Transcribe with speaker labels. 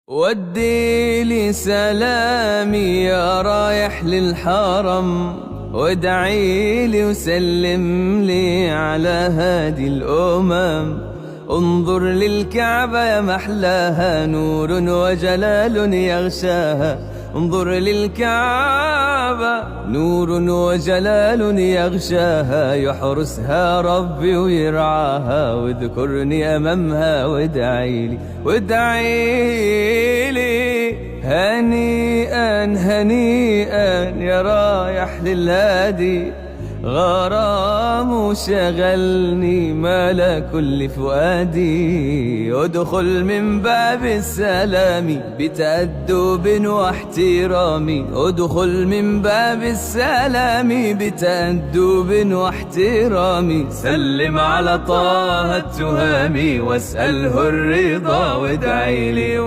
Speaker 1: ودي لي سلامي يا رايح للحرم، وادعي لي وسلم لي على هادي الأمم. انظر للكعبة يا محلاها، نور وجلال يغشاها. انظر للكعبة، نور وجلال يغشاها. يحرسها ربي ويرعاها، واذكرني أمامها وادعي لي وادعي لي. هنيئا هنيئا يا رايح للهادي، غرام شغلني ملا كل فؤادي. ادخل من باب السلام بتأدب واحترام، ادخل من باب السلام بتأدب واحترام. سلم على طه التهامي واسأله الرضا وادعي لي.